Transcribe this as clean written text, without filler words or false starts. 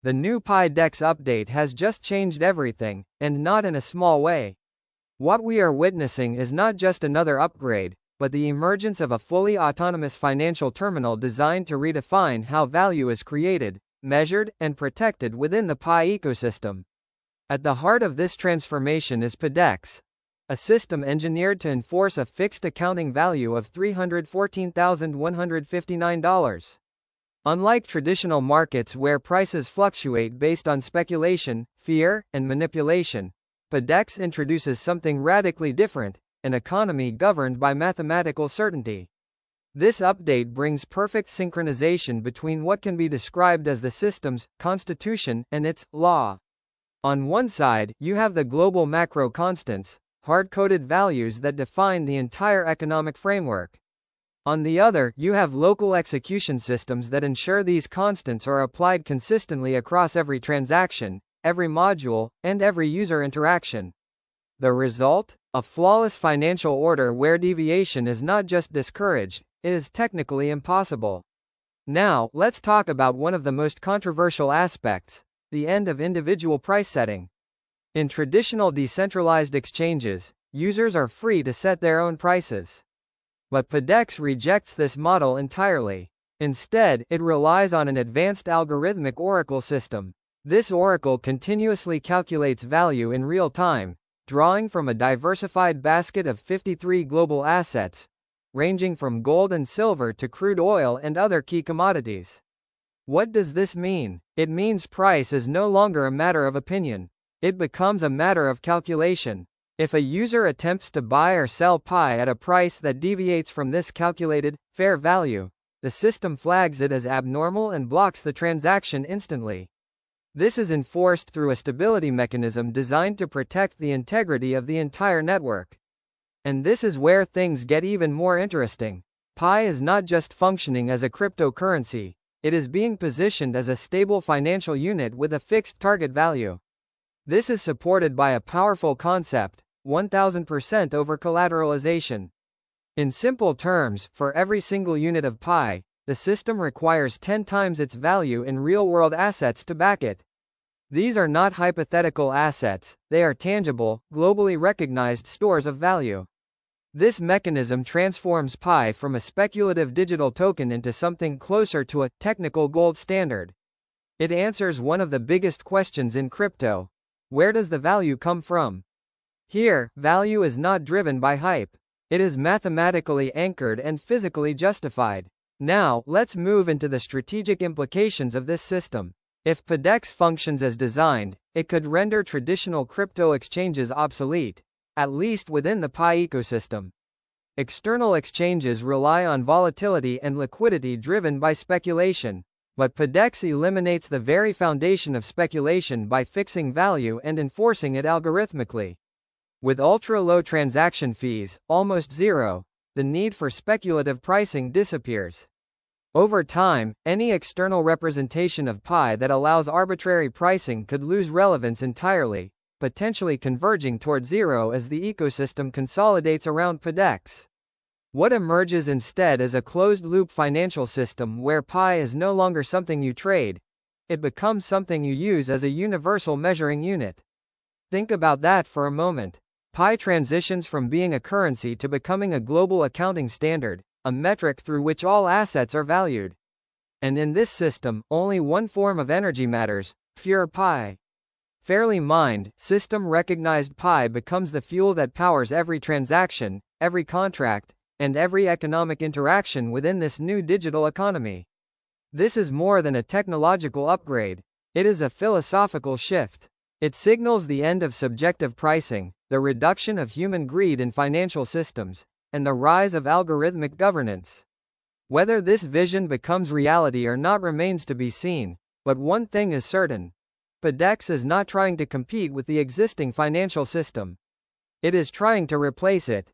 The new Pi DEX update has just changed everything, and not in a small way. What we are witnessing is not just another upgrade, but the emergence of a fully autonomous financial terminal designed to redefine how value is created, measured, and protected within the Pi ecosystem. At the heart of this transformation is PiDEX, a system engineered to enforce a fixed accounting value of $314,159. Unlike traditional markets where prices fluctuate based on speculation, fear, and manipulation, PiDEX introduces something radically different: an economy governed by mathematical certainty. This update brings perfect synchronization between what can be described as the system's constitution and its law. On one side, you have the global macro constants, hard-coded values that define the entire economic framework. On the other, you have local execution systems that ensure these constants are applied consistently across every transaction, every module, and every user interaction. The result? A flawless financial order where deviation is not just discouraged, it is technically impossible. Now, let's talk about one of the most controversial aspects: the end of individual price setting. In traditional decentralized exchanges, users are free to set their own prices. But PiDEX rejects this model entirely. Instead, it relies on an advanced algorithmic oracle system. This oracle continuously calculates value in real time, drawing from a diversified basket of 53 global assets, ranging from gold and silver to crude oil and other key commodities. What does this mean? It means price is no longer a matter of opinion. It becomes a matter of calculation. If a user attempts to buy or sell Pi at a price that deviates from this calculated, fair value, the system flags it as abnormal and blocks the transaction instantly. This is enforced through a stability mechanism designed to protect the integrity of the entire network. And this is where things get even more interesting. Pi is not just functioning as a cryptocurrency, it is being positioned as a stable financial unit with a fixed target value. This is supported by a powerful concept: 1000% over-collateralization. In simple terms, for every single unit of Pi, the system requires 10 times its value in real-world assets to back it. These are not hypothetical assets, they are tangible, globally recognized stores of value. This mechanism transforms Pi from a speculative digital token into something closer to a technical gold standard. It answers one of the biggest questions in crypto: where does the value come from? Here, value is not driven by hype. It is mathematically anchored and physically justified. Now, let's move into the strategic implications of this system. If PiDEX functions as designed, it could render traditional crypto exchanges obsolete, at least within the Pi ecosystem. External exchanges rely on volatility and liquidity driven by speculation, but PiDEX eliminates the very foundation of speculation by fixing value and enforcing it algorithmically. With ultra-low transaction fees, almost zero, the need for speculative pricing disappears. Over time, any external representation of Pi that allows arbitrary pricing could lose relevance entirely, potentially converging toward zero as the ecosystem consolidates around PiDEX. What emerges instead is a closed-loop financial system where Pi is no longer something you trade, it becomes something you use as a universal measuring unit. Think about that for a moment. Pi transitions from being a currency to becoming a global accounting standard, a metric through which all assets are valued. And in this system, only one form of energy matters: pure Pi. Fairly mined, system-recognized Pi becomes the fuel that powers every transaction, every contract, and every economic interaction within this new digital economy. This is more than a technological upgrade. It is a philosophical shift. It signals the end of subjective pricing, the reduction of human greed in financial systems, and the rise of algorithmic governance. Whether this vision becomes reality or not remains to be seen, but one thing is certain: PiDEX is not trying to compete with the existing financial system. It is trying to replace it.